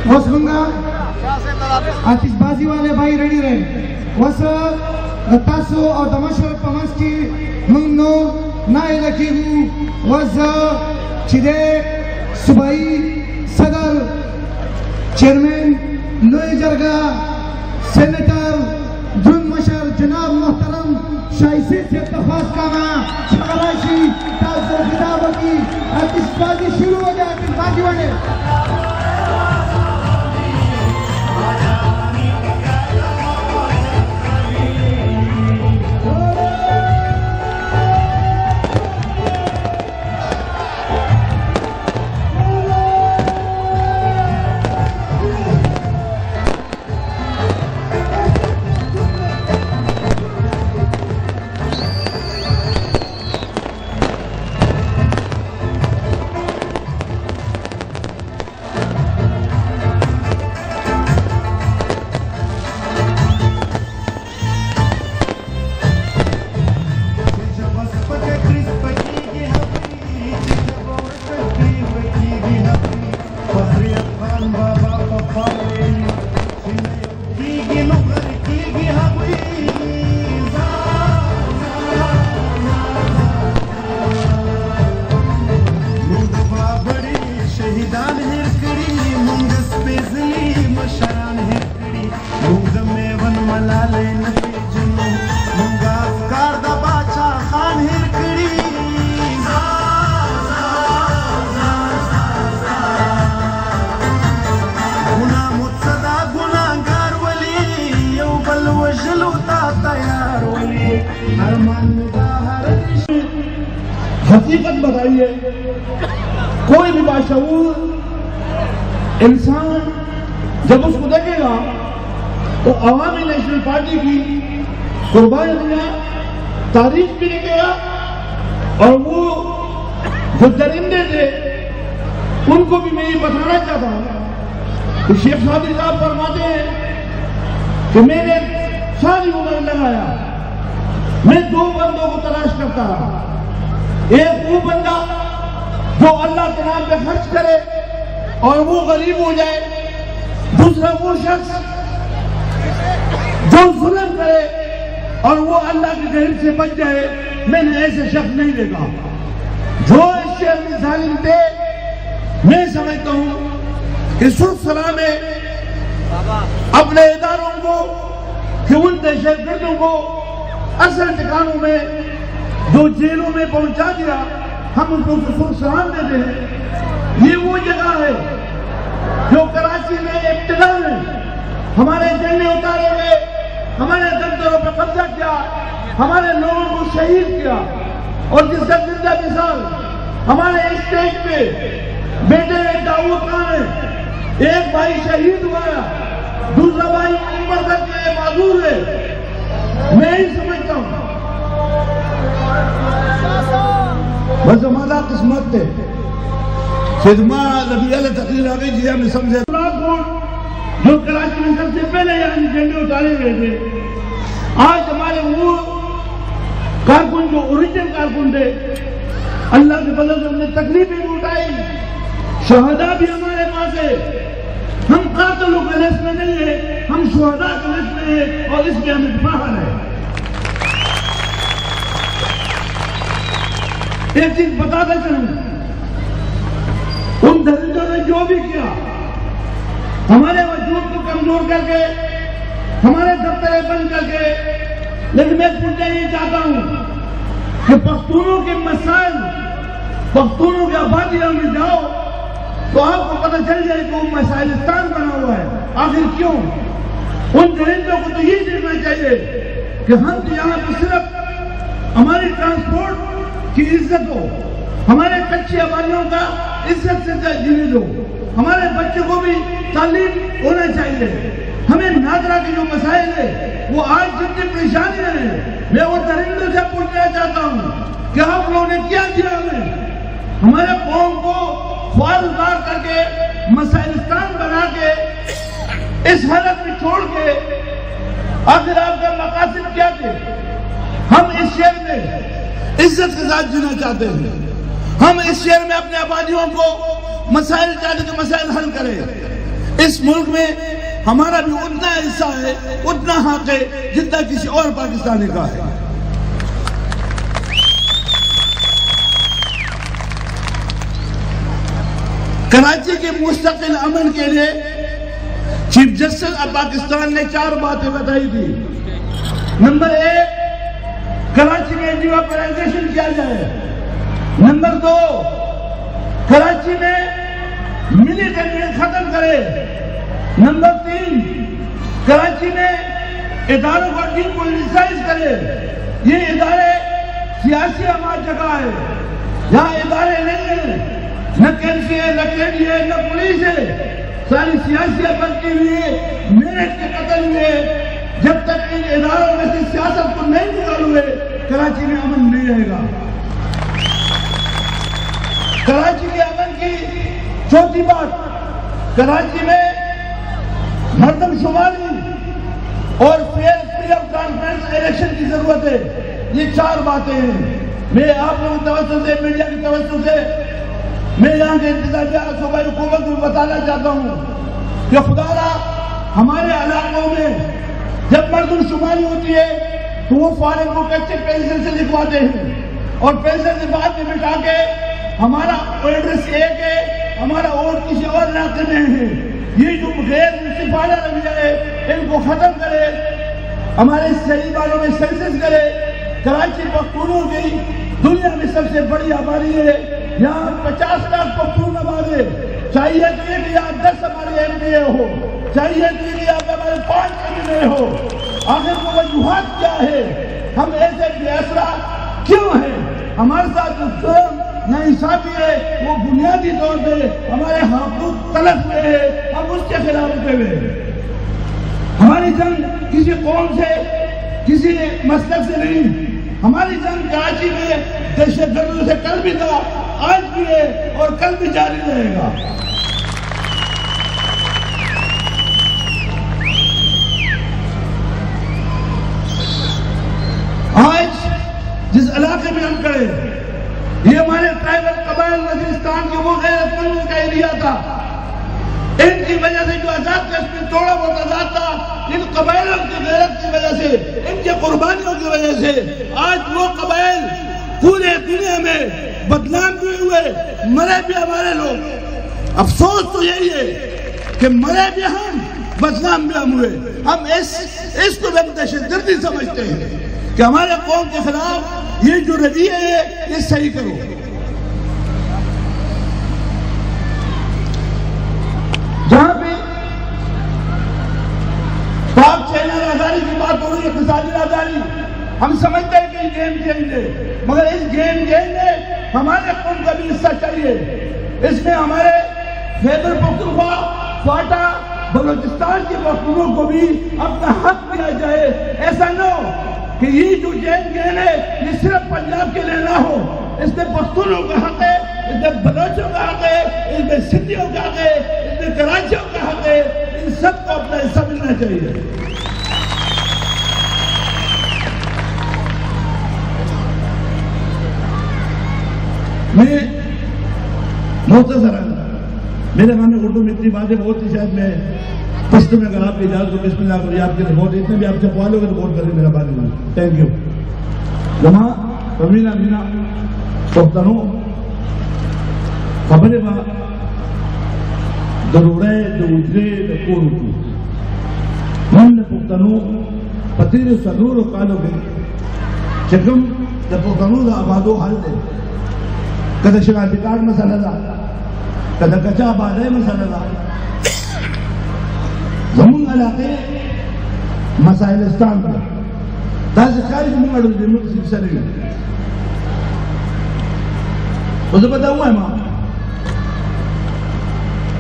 वसमंगा आतिशबाजी वाले भाई रेडी रहे वस तासो और दमशर पमस्की मुंगनो नाय लकीबू वस चिदे सुबाई सदर चेयरमैन लोई जरगा सेनेटर जुन मशर जनाब मोहतरम शाइसे से तफास कामा शगराशी तासो खिताबकी आतिशबाजी शुरू हो जाए आतिशबाजी वाले हकीकत बताइए कोई भी बाशऊर इंसान जब उसको देखेगा तो अवामी नेशनल पार्टी की कुर्बानी देगा तारीफ भी लिखेगा और वो जो दरिंदे थे उनको भी मैं ये बताना चाहता हूं कि शेख सादी साहब फरमाते हैं कि मैंने सारी उम्र लगाया मैं दो बंदों को तलाश करता रहा एक वो बंदा जो अल्लाह के नाम पे खर्च करे और वो गरीब हो जाए दूसरा वो शख्स जो जुल्म करे और वो अल्लाह के कहर से बच जाए मैंने ऐसे शख्स नहीं देखा जो इस शहर में जालिम थे मैं समझता हूं कि सुरसला में अपने इदारों को कि उन दहशतगर्दों को असल ठिकानों में जो जेलों में पहुंचा दिया हम उनको सलाम देते हैं। ये वो जगह है जो कराची में इब्तिदा में हमारे झंडे उतारे गए हमारे दफ्तरों पर कब्जा किया हमारे लोगों को शहीद किया और जिसका जिंदा मिसाल हमारे स्टेज पे बेटे दाऊद खान है एक भाई शहीद हुआ दूसरा भाई उम्र करके माजूर है मैं ही समझता हूं बस हमारा किस्मत है सिद्धमा नबी अल तकरीर आ गई जी हमें समझे जो कराची में सबसे पहले यहाँ झंडे उतारे गए थे आज हमारे वो कारकुन जो ओरिजिनल कारकुन थे अल्लाह के फजल से हमने तकलीफें भी उठाई शहदा भी हमारे पास है हम कातिलों के लिस्ट में नहीं है हम शहदा के लिस्ट में है और इसमें हम इत्फाक है। एक चीज बताते चलूं उन दरिंदों ने जो भी किया हमारे वजूद को कमजोर करके हमारे दफ्तर बंद करके लेकिन मैं पूछना ये चाहता हूं कि पख्तूनों के मसाइल पख्तूनों की आबादियों में जाओ तो आपको पता चल जाए कि वो मसाइलिस्तान बना हुआ है आखिर क्यों उन दरिंदों को तो ये देखना चाहिए कि हम तो यहाँ पर सिर्फ हमारी ट्रांसपोर्ट की इज्जत हो हमारे कच्ची आबादियों का इज्जत से जीने दो हमारे बच्चों को भी तालीम होना चाहिए हमें नागरा के जो मसाइल है वो आज जितनी परेशानियां हैं मैं वो दरिंदों से पूछना चाहता हूँ कि आप लोगों ने क्या किया हमें हमारे कौम को ख्वार उतार करके मसाइलिस्तान बना के इस हालत में छोड़ के आखिर आपका मकासद क्या थे हम इस शहर में इज्जत के साथ जीना चाहते हैं हम इस शहर में अपने आबादियों को मसाइल चाहते कि मसाइल हल करें इस मुल्क में हमारा भी उतना हिस्सा है, उतना हक है जितना किसी और पाकिस्तानी का है। कराची के मुस्तकिल अमन के लिए चीफ जस्टिस ऑफ पाकिस्तान ने 4 बातें बताई थी। नंबर 1, कराची में डिवेपराइजेशन किया जाए। नंबर 2, कराची में मिलिटेंट खत्म करे। नंबर 3, कराची में इदारों को डीपोलिटिसाइज करे। ये इदारे सियासी आमाद जगह है, यहाँ इदारे नहीं है, न कैंसी है, न केडी है, न पुलिस है, सारी सियासी बनती हुई मेरठ के कत्ल हुए। जब तक इन इदारों में से सियासत को नहीं निकाल हुए कराची में अमन नहीं रहेगा। कराची के अमन की चौथी बात, कराची में मर्दमशुमारी और fair free of transparent election की जरूरत है। ये 4 बातें हैं। मैं आप लोगों की तवज्जो से, मीडिया की तवज्जो से, मैं यहाँ के इंतजामिया सूबाई हुकूमत को बताना चाहता हूँ कि खुदारा हमारे इलाकों में जब मर्दमशुमारी होती है तो वो फार्म को कच्चे पेंसिल से लिखवाते हैं और पेंसिल से बाद में मिटा के हमारा एड्रेस एक है, हमारा वोट किसी और इलाके में है। ये जो गैर मुनसिफाना रवैया है इनको खत्म करे, हमारे शहरी वालों में सेंसस करे। कराची पख्तूनों की दुनिया में सबसे बड़ी आबादी है, यहाँ 50 लाख पख्तून आबाद है। चाहिए तो ये कि यहाँ 10 हमारे एमपीए हो, चाहिए तो ये कि यहाँ पे हमारे 5 एमपीए हो। आखिर को वजूहात क्या है? हम ऐसे बेअसरा क्यों हैं? हमारे साथ जो जुर्म नाइंसाफी है वो बुनियादी तौर पे हमारे हकूक तलफ हुए हैं, हम उसके खिलाफ उठे हुए हैं। हमारी जंग किसी कौम से, किसी मसलब से नहीं, हमारी जंग कराची में दहशतगर्दों से कल भी था, आज भी है और कल भी जारी रहेगा। आज जिस इलाके में हम खड़े, ये हमारे ट्राइबल कबाइल वजीरिस्तान के वो गैरतमंदों का एरिया था। इनकी वजह से जो आजाद कश्मीर थोड़ा बहुत आजाद था, इन कबाइलों की गैरत की वजह से, इनके कुर्बानियों की वजह से आज वो कबाइल पूरे दुनिया में बदनाम भी हुए, मरे भी हमारे लोग। अफसोस तो यही है कि मरे भी हम, बदनाम भी हम हुए। हम इसको हम दहशतगर्दी समझते हैं कि हमारे कौम के खिलाफ ये जो रवैया है ये सही करो। जहां पे पाक चाइना आजादी की बात हो रही है, इक़्तिसादी आजादी, हम समझते हैं कि गेम चेंज है, मगर इस गेम में हमारे कौम का भी हिस्सा चाहिए। इसमें हमारे खैबर पख्तूनख्वा, क्वाटा, बलोचिस्तान के पख्तूनों को भी अपना हक दिया जाए। ऐसा न हो कि ये जो गेम है ये सिर्फ पंजाब के लिए ना हो, इसमें पख्तूनों का हक है, इसमें बलोचों का हक है, इसमें सिंधियों का हक है, इसमें कराचियों का हक है। इन सबको अपना हिस्सा मिलना चाहिए। मैं मुख्तसर, मेरे मन में उर्दू में इतनी बातें बहुत थी, शायद मैं पश्तो में अगर आपकी इजाजत हो बिस्मिल्लाह करिए। आपके रिपोर्ट इतने भी आपसे सवाल होगा रिपोर्ट करें मेरा बात में। Thank you. जमा रमीना मीना पुख्तनो खबरें बा दरूरे दूसरे कोन मन पुख्तनो पतिर सदूर कालो के चकम द पुख्तनो द आबादो हाल दे कदा शराबी कार्ड मसाला दा कदा कच्चा आबाद मसाला दा जमुन इलाके मसाइलिस्तान का ताज़ खारिज मुंगड़ू दे मुझसे सरी उसे पता हुआ है मां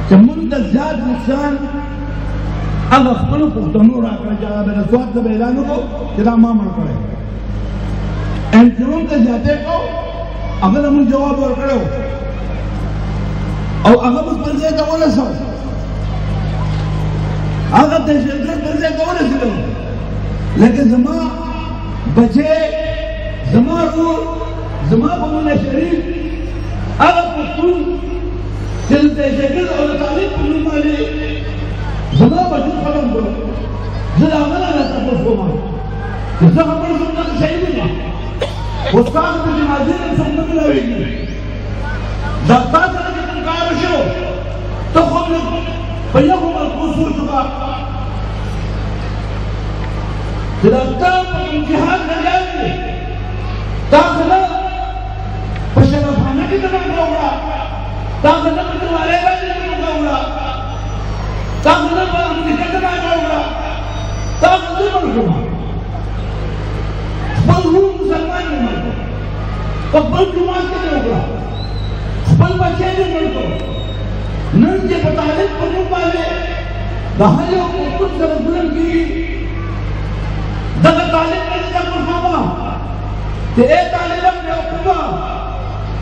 कि मुंतज़ात नुकसान अब अखबारों को तनूर आकर जागा मेरे स्वाद से ऐलान को कितना मामला पड़े एंट्रों के जाते को अगर हम जवाब और करो और अगर उस बंदे का वो न सो अगर दहशतगर्द बंदे का वो न सिलो, लेकिन जमा बचे जमा रूल जमा बमुन शरीफ अगर पुख्तून दिल दहशतगर्द और तारीफ पुनः मारे जैसा हमारे सुनना सही नहीं उसका तो जनाजे ने सुनने में लगेगी दस्ता चला के तुम कहाँ रहे हो तो खुद भैया को महसूस हो चुका दस्ता इम्तिहान कर जाएंगे ताकना पशना भाना की तरह होगा ताकना तुम्हारे का नहीं होगा ताकना पर निकलना होगा ताकना पर होगा बलू मुसलमान ने मर को बल जुमान के होगा बल बच्चे ने मर को नन के बताने पन्नू वाले दहाइयों को कुछ बुलंद की दगा तालिब ने जब फरमा ते ए तालिब ने हुआ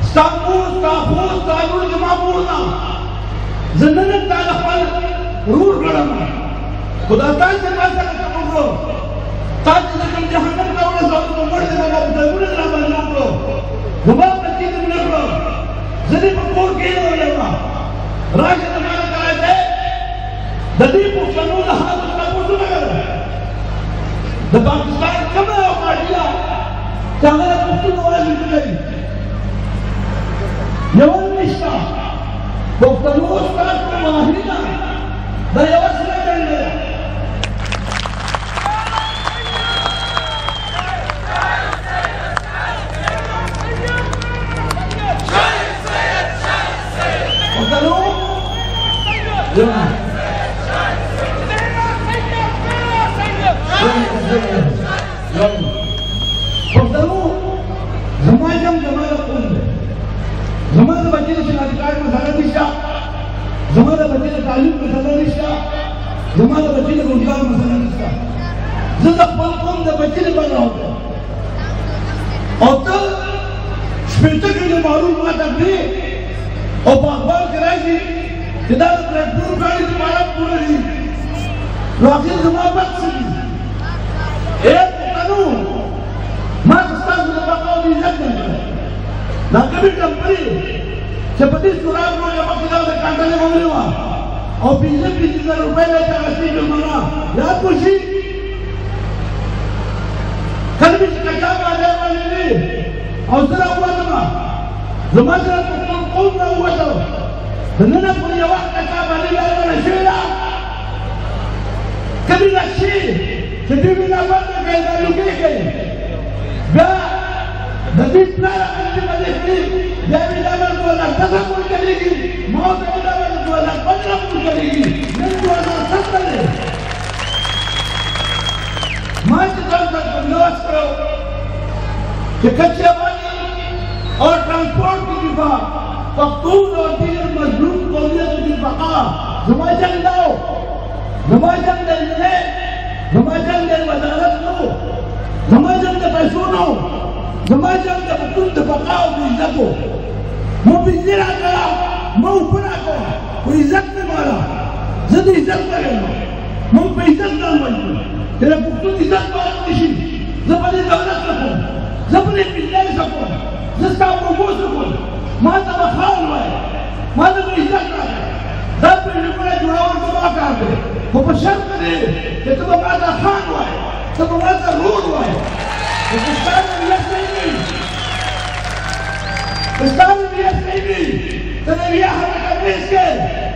साबूस तालुल जमाबूना जन्नत तालफल रूर गड़ना खुदा ताल से बात करो ताज जगन जहानम का वाला सब तो मर जाएगा जरूर ना बनना को हुआ बच्ची ने मिला को जदी पकोर के हो लेगा राज तुम्हारा कराए थे ददी को कानून हाथ उसका कुछ लगा द पाकिस्तान कब है पार्टियां चाहे कुछ नवाज मिल यवन निष्ठा वो कानून का वाहिदा द यवसला देंगे जमाजम जमाला कौन है जमाला बच्चे ने अधिकार मसाला निष्ठा जमाला बच्चे ने तालीम मसाला निष्ठा जमाला बच्चे ने रोजगार मसाला निष्ठा जिंदा पल कौन ने बच्चे ने बना होता और तो स्पेशल के लिए मालूमात अपनी और बागबान कराएगी इधर ट्रैक्टर गाड़ी तुम्हारा पूरा नहीं राखी जमाबत से एक कानून मां सस्ता से बाबा भी इज्जत करता है ना कभी कंपनी सेपति सुराग को जमा किया तो कांटा ने मांगने हुआ और बीजेपी ₹20,000 लेकर अस्सी में मारा याद खुशी कल भी कच्चा बाजार वाले ने अवसर हुआ था जमाना तो कौन ना हुआ था धन्ना पुरी आवाज कच्चा बाजार वाले शेरा कभी लक्ष्य सिटी में ना बंद गए ना लुके गए बा नदी प्लान अंतिम मजलिस जब इलावा को लगता था पूरी करेगी मौत इलावा को लगता 15 पूरी करेगी नहीं 2070 है मार्च तक बंदोबस्त करो कि कच्चे पानी और ट्रांसपोर्ट की दिफा पख्तून और दीगर मजलूम कौमियत की बका जमाजन लाओ जमाजन ने जमाजन ने वजारत लो जमाजन ने पैसों लो जमाजन ने पख्तून ने बकाओ की इज्जत हो वो बिजली करा मैं ऊपर आको वो इज्जत में मारा जब इज्जत करेगा मैं पे इज्जत ना बन तेरा पख्तून इज्जत मारा किसी जबने दौलत रखो जबने बिजली सको जिसका वो सको माता बखाल हुआ है माता को इज्जत रखा दब पे निकले जुड़ावर को बात आते वो पसंद करे कि तुम माता खान हुआ है तुम माता रूर हुआ है पाकिस्तान में यह नहीं पाकिस्तान में यह नहीं तेरे यह हरकत में इसके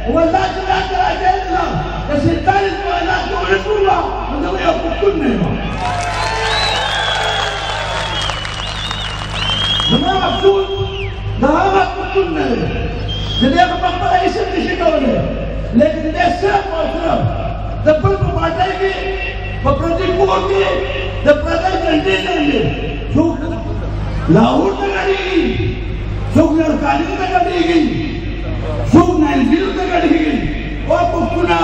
वो अल्लाह की बात करा देना कि 47 को अल्लाह को रसूल मतलब ये कुछ नहीं हुआ जनाब अब्दुल नहावा कुछ नहीं जिन्हें आप पकड़ा इसे नहीं करोगे लेकिन ऐसे मौसम जब पर को बांटेगी वो प्रतिकूल की जब प्रदेश जल्दी लेंगे सुख लाहौर में गड़ेगी सुख लड़कानी में गड़ेगी सुख नाइजीर में गड़ेगी और पुष्कुना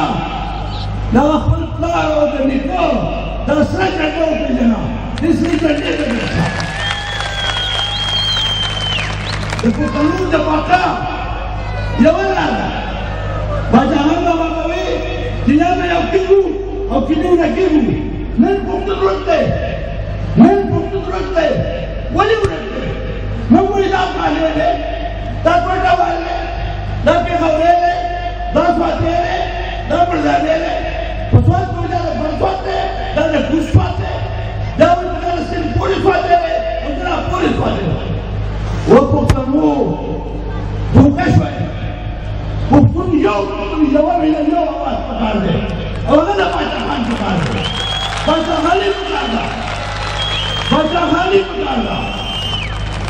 लाहौर और निको दसरा चढ़ो पे जना तीसरी चढ़ने पे बैठा देखो कानून जब आता यवना बाजार में बाबा जिला में अकेलू नकेलू नन पुक्त रोते वली उड़ते मम्मी लाभ माले ले दापटा वाले दापे खवरे ले दासवाते ले दापड़दाने ले पसवात पूजा ले पसवाते दाने पुष्पाते दावन پښوی پښتون یو ویل یو اواز پکار دی او نه د پاچاخان پکار دی پاچاخاني پکار ده پاچاخاني پکار ده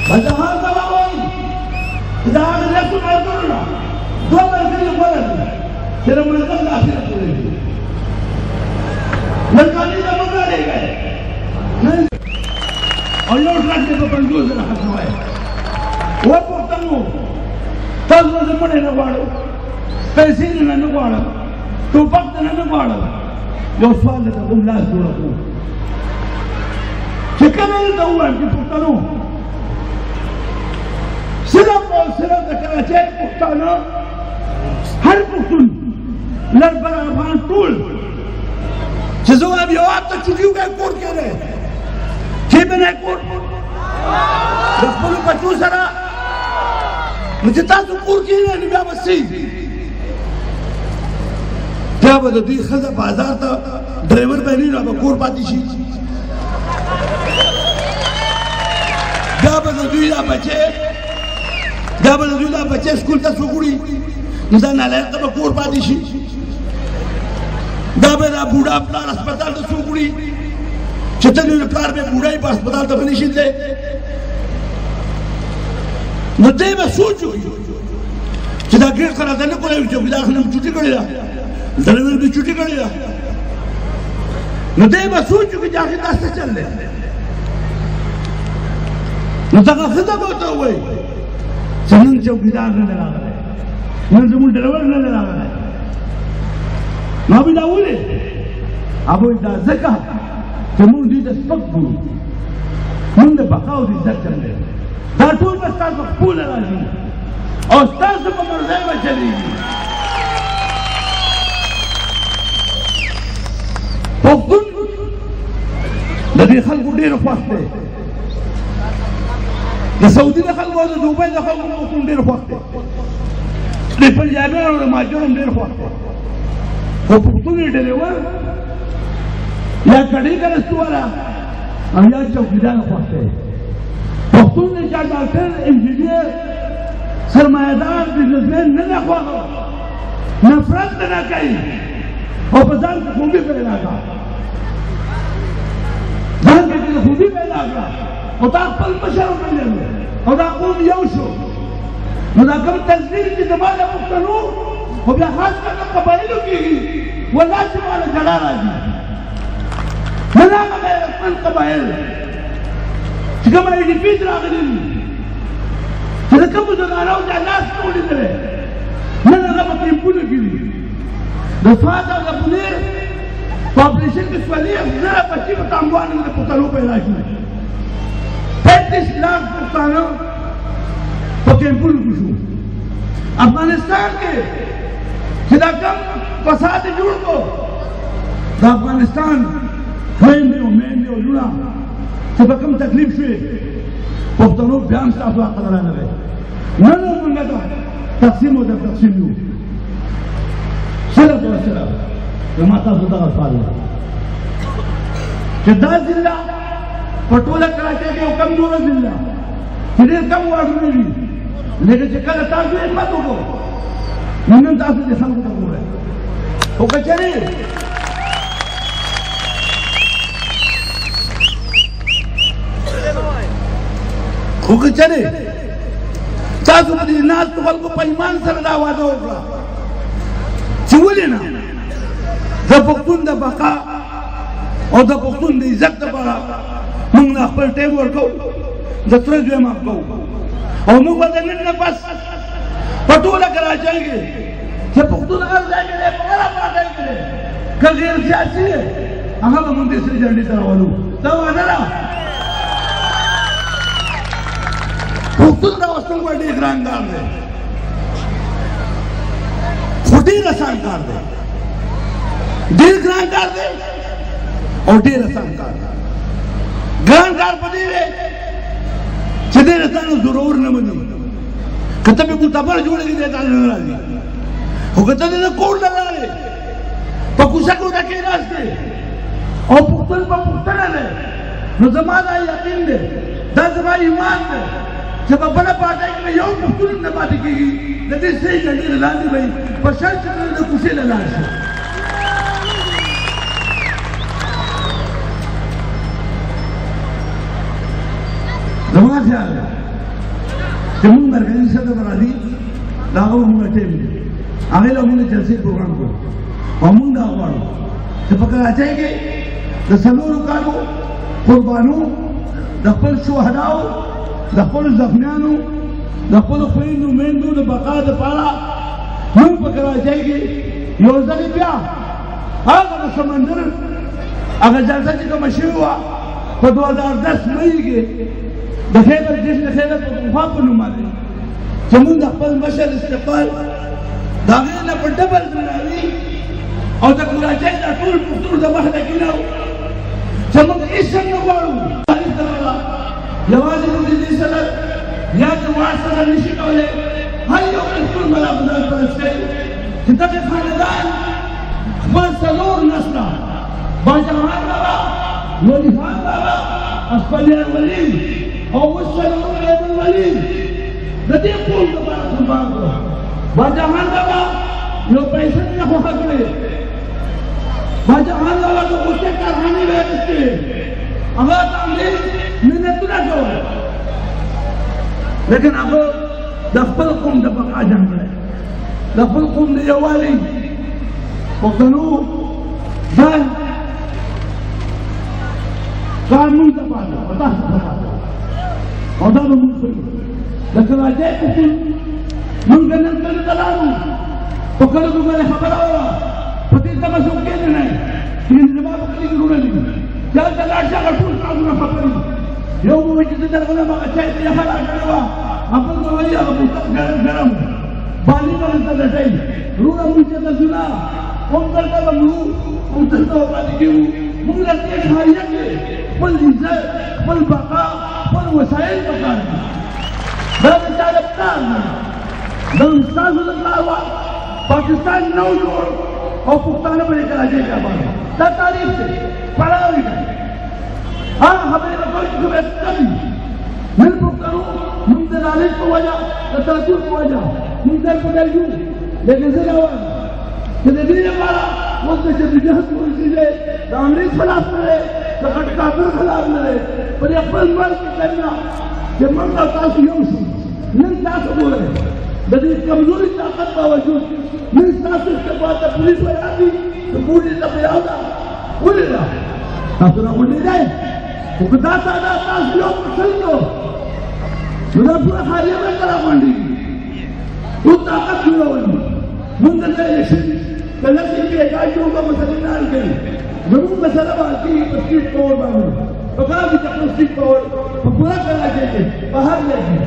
پاچاخان ته وایي دا هغه لکه ملګرو دوه ملګري غوره دي چې د ملګر د اخرت پورې دي ملګري ته مه ډارېږئ او یو ټرک دې په 50,000 ختموئ وپوښتنو تاسو زه مړی نه غواړم پیسې نه نه غواړم ټوپک نه نه غواړم یو سوال درته کوم لاس جوړه کړو چې کله یې ته ووایم چې پښتنو صرف او صرف د کراچۍ پښتانه هر پښتون لر بر افغان ټول چې زه وایم یو هفته چوټي وکړئ کور کې دی چې به نه کور د خپلو بچو سره نو چې تاسو کور کې نه نو بیا به څه بیا به د دوی ښځه بازار ته ډرایور به نه به کور پاتې شي بیا به د دوی دا بچې سکول ته څوک وړي نو دا نالایق ته به کور پاتې شي دا به دا بوډا پلار هسپتال ته څوک وړي چې ته نو پلار به بوډا په هسپتال ته به نه شي تللی نو دی به سوچ وکړي چې دا ګېټ ته راته نه کولی چوکیدار خو نه مې چوټي کړې ده ډرایور مې چوټي کړې ده نو دی به سوچ وکړي چې آخر دا څه چل دی نو دغه ښځه به ورته ووایي چې نن چوکیدار نه دی راغلی نن زموږ ډرایور نه دی راغلی نو هغوی دا ولې هغوی دا ځکه چې موږ دوی ته سپک ګورو موږ د بقا او د عزت چل دی دا ټول به ستاسو خپله راځي او ستاسو په مرضۍ به چلېږي پښتون د دې خلکو ډېر خوښ دی د سعودي د خلکو او د دوبۍ د خلکو پښتون ډېر خوښ دی د پنجابیانو او د مهاجرو هم ډېر خوښ دی خو پښتون یې ډریور یا کډۍ کرستواله او یا چوکیدار خوښ دی پښتون نه چا ډاکټر انجینیر سرمایه‌دار بزنسمین نه دی خوښ نفرت نه کوي او په ځان کې خوبي پیدا کړه ځان کې خوبي پیدا کړه او دا خپل مشر وپېژنو او دا قوم یو شو نو دا کوم تنظیم چې زما د پښتنو خو بیا خاص کر د قبایلو کېږي والله چې ماله جړا راځي نه دا هغه خپل قبایل چې کوم IDPs راغلي دي چې د کومو زنانو چې لاس نه ولیدلی نن هغه په کیمپونو کې دي د سوات او د بونیر په اپریشن کې 40,000 بچي په تانګوانو د پښتنو پیدا شوي 35 लाख پښتانه په کیمپونو کې شو افغانستان کې چې دا کوم فساد جوړ کړو د افغانستان خویندې او میندې او لوڼه چې په کوم تکلیف شوې پښتنو بیا هم ستاسو حق نه راغلی نه نه موږ ته تقسیم او در تقسیم یو صرف او صرف زما تاسو دغه سوال دی چې دا ضلع په ټوله کراچۍ کې یو کمزوره ضلع چې ډېر کم واټونه دي لیکن چې کله تاسو همت وکړو نو نن تاسو دې خلکو ته وګورئ خو که چېرې تاسو په دې ناستو خلکو په ایمان سره دا وعده وکړه چې ولې نه د پښتون د بقا او د پښتون د عزت لپاره موږ نه خپل ټیم ورکوو د تره زوی معاف کوو او موږ به د نن نه پس په ټوله کراچۍ کې چې پښتون هر ځای کې دی په هره پاټۍ کې دی که غیر سیاسي دی هغه به موږ د سرې جنډې ته راولو دا وعده ده پښتون راوستل به ډېر ګران کار دی خو ډېر اسان کار دی ډېر ګران کار دی او ډېر اسان کار دی ګران کار په دې دی چې ډېر اسان ضرور نه مني که ته مې ګوتبر جوړېږي دی تاسو نه راځي خو که ته د کور نه راغلې په کوڅه کوټه کې ناست دی او پښتون په پښتنه دی نو زما دا یقین دی دا زما ایمان دی چې په بله پارټۍ کې یو پښتون نه پاتې کېږي د دې صحیح ډنډې له لاندې به په شرط چې د کوڅې له لاړ شي. زما خیال دی چې موږ مرکزي صدر به راځي د هغه به موږ ټیم دی هغې له موږ جلسې پروګرام کړو او موږ دا غواړو چې په کراچۍ کې د څلورو کالو قربانو د خپل شهداو د خپلو زخمیانو د خپلو خویندو میندو د بقا دپاره موږ په کراچۍ کې یو ځلې بیا هغه د سمندر هغه جلسه چې کومه شوې وه په 2010 مئی کې د خیبر جشن خیبر پختونخوا په نوم باندې چې موږ د خپل مشر استقبال د هغې نه په ډبل درناوي او د کراچۍ دا ټول پښتون د مخ نه کېناو چې موږ هېڅ هم نه غواړو یوازې موږ د دې صدر یا جماعت صدر نشي کولی هر یو پښتون به رابدار پرست کوي چې دغې خاندان خپل څلور نسله باجهان بابا ولي خان بابا اسفلیان ولي او اوس څلور غیب الولي د دې قوم دپاره قربان کړو. باجهان بابا یو پیسې نه خوښه کړې باجهان بابا د غوڅې کارخانې به یې اخیستې هغه ته انګرېز منتونه کول لیکن هغه د خپل قوم د بقا جنګ کړی د خپل قوم د یووالي پښتنو ځان قانون دپاره او تاسو دپاره او دا به موږ کوي د کراچۍ پښتون موږ نن کلي ته لاړو په کلو کې مې خبره وه په دې ته به څوک کېدی نه چې زما په کلي کې وروڼه دي چې هلته لاړ شي هغه ټول کارونه خبرې یو به وایي چې زه درغله م هغه چای ته یخه راکړې وه بل به وایي هغه بوتل ګرم ګرم بالي به دلته لټوي وروڼه مونږ چې دلته نه هم دلته به مرو هم دلته به پاتې کېږو مونږ له دې ښاریه کې خپل عزت خپل بقا خپل وسایل پکار دي دا د چا د پلار نه دا ستاسو د پلار وه پاکستان نو جوړ او پښتانه به یې کراچۍ کې آباد دا تاریخ دی پړاو یې کوي هغه خبرې به کوي چې کومې کوي نن پښتنو موږ د لالچ په وجه د تعصب په وجه موږ در په در یو لیکن زه دا وایم چې د دې لپاره اوس د جدوجہد پالیسي دی د انګریز خلاف نه دی د غټ کافر خلاف نه دی پر یې خپل ملک کې کرنا چې موږ او تاسو یو شو نن تاسو ګورئ د دې کمزوري طاقت باوجود نن تاسو استفاده د پولیس ویلا دي د پولیس ته پیاو ده ولې ده تاسو راغونډې دی خو که دا تاسو یو پرسل نو دا پوره خاریه به ته راغونډېږي ټول طاقت جوړول موږ دلته الیکشن که لسې کې احتیاج جوړ به مسلې نه حل کوي زموږ مسله به حل کېږي په سټریټ پاور باندې په کار کې چې خپل سټریټ پاور په پوره کراچۍ کې په هر ځای کې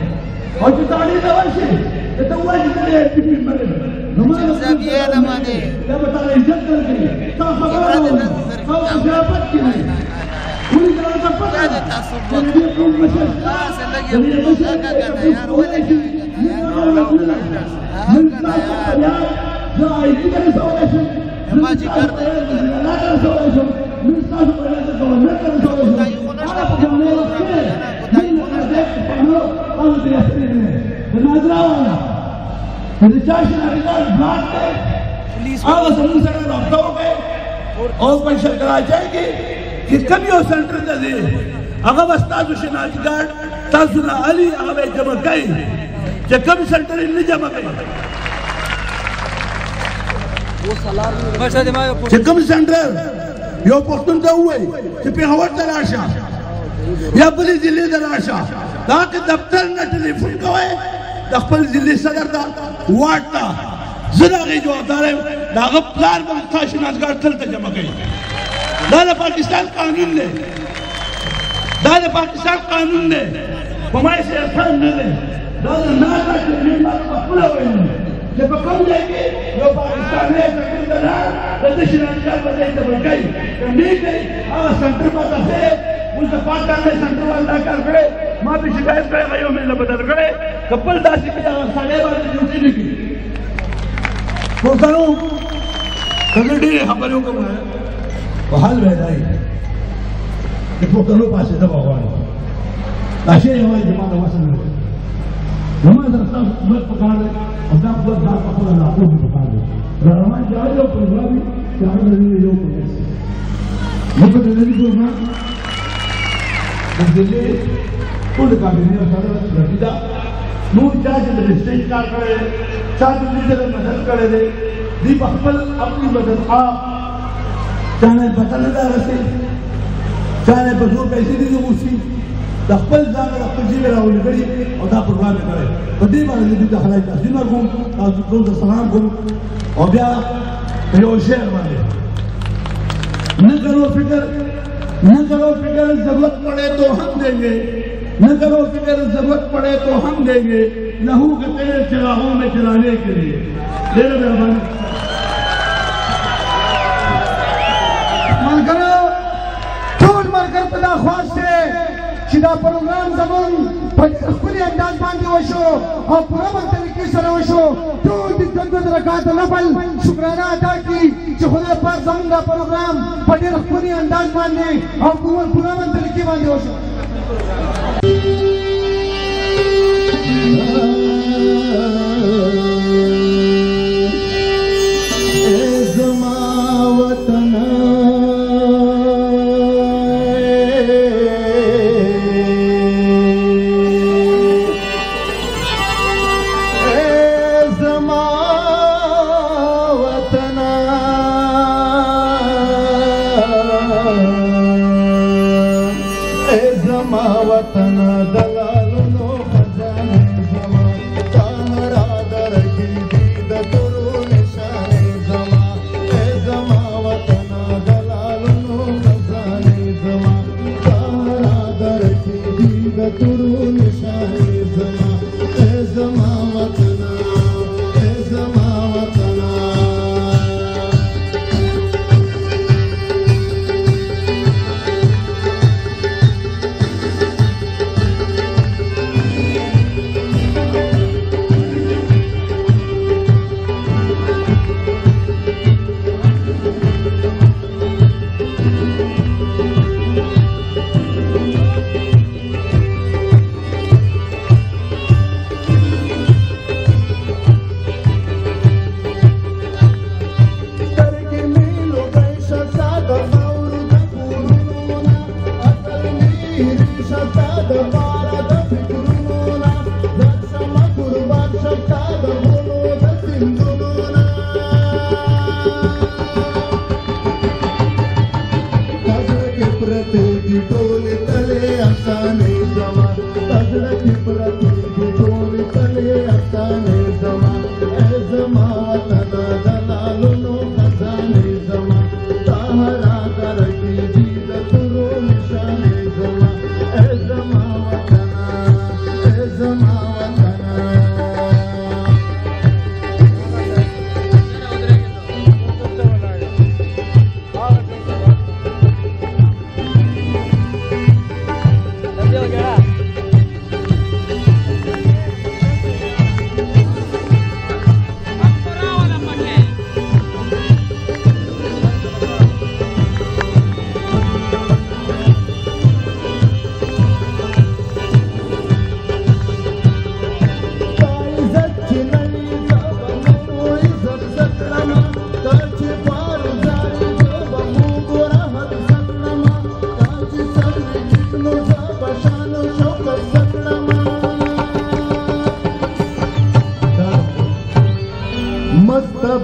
او چې تاړې ته ورشي ته ووایې چې ته یې ټیکټ باندې دا به تا عزت درکوي تا خبره واوري تا مشابت کوي ولې دا ورته پته ده چې د دې قوم مشر د دې مشر من تاسو په یاد زه آیتي ته رسولی شم زما چې کار دی الله ته رسولی شم من تاسو په یاد ګورنمنټ ته رسولی شم هغه په جامع وخت کې دین مقدس پښتنو تاسو دې احترام د ناظره والا د چا شناخت بلاک دی هغه زموږ سره رابطه وکړئ او په کراچۍ کې چې کوم یو سنټر ته دی هغه به ستاسو شناخت تاسو نه علي هغه به جمع کوي چې کوم سنټر یې نه جمع کوي چې کوم سنټر یو پښتون ته ووایي چې پېښور ته راشه یا بلې ضلعې ته راشه د هغه دفتر نه ټلیفون کوئ د خپل ضلعې صدر ته واټ ته زه د هغې جوابدار یم د هغه پلار به ستا شناخت دلته جمع کوي دا د پاکستان قانون دی دا د پاکستان قانون دی په ما یې احسان نه دی دا د ناظره چې ما په خپله ویل چې په کوم ځای کې یو پاکستانی سنټر ته لاړ د ده شناخت به ځای ته ورکوي که نه کوي هغه سنټر به ته ښه اوس د پاکستان سنټر والا دا کار کړی ما پې شکایت کړی هغه یو مې له بدل کړی که بل داسې کړي هغه سړی باندې ډیوټي نه کړي پښتنو که زه ډېرې خبرې وکړم خو حل به یې دا وي چې پښتنو پاڅېده به غواړي دا شی یوازې زما د وس نه دی हमारे रास्ता हुकूमत पकड़ रहे अपना पूरा दाल पकड़ लाखों भी पकड़ रहे रहमान जाए जो प्रोग्राम चार महीने जो मुझे दिल्ली प्रोग्राम दिल्ली कुल काबिने और सारा रसीदा नूर चार जिले स्टेज कार करे चार जिले मदद करे दे दीप अकबल अपनी मदद आप चाहे बतलदा रसे चाहे बजूर पैसे दी जो उसी दखल जाकर अपने जीवन राहुल करी और दा प्रोग्राम करे बड़ी बार ये दूसरा हलाइ तस्वीर को और दूसरा सलाम को और क्या यो शेर वाले न करो फिक्र जरूरत पड़े तो हम देंगे न करो फिक्र जरूरत पड़े तो हम देंगे लहू के तेरे चिरागों में चलाने के लिए देर मेहरबानी मन करो छोड़ मर कर पदा ख्वास से शिदा प्रोग्राम जमन खुली अंदाज बांधे वशो और पूरा तरीके से वशो तो दिक्कत रकात नफल शुक्राना अदा की जो खुदा पाक जमन का प्रोग्राम पढ़े खुली अंदाज बांधे और पूरा तरीके बांधे वशो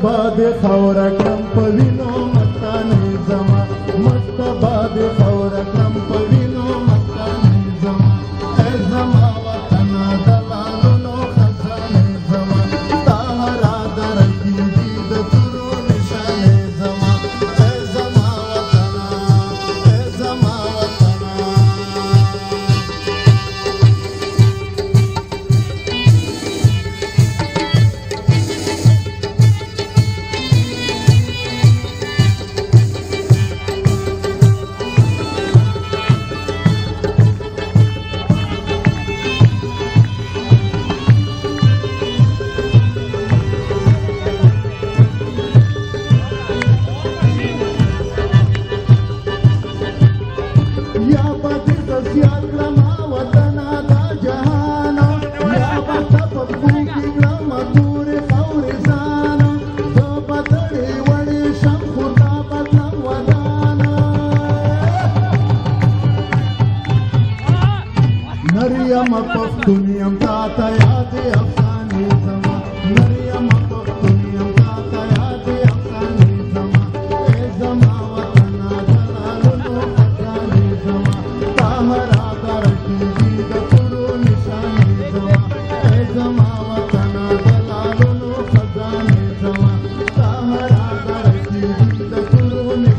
बादे खौरा क्रंप विनो मस्ताने जमा मस्त बादे खौरा क्रंप विनो मस्ताने जमा ए जमा वतना दलालो खजाने जमा ताहरा दरकी दीद तुरो निशाने जमा ए जमा वतना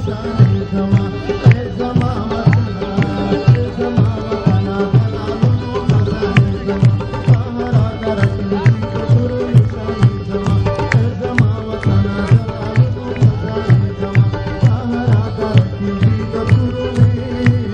निशाने जमा ए जमा वतना जलालुनो मदाने जमा सहारा करती कसूर निशाने जमा ए जमा वतना जलालुनो मदाने जमा सहारा करती कसूर निशाने।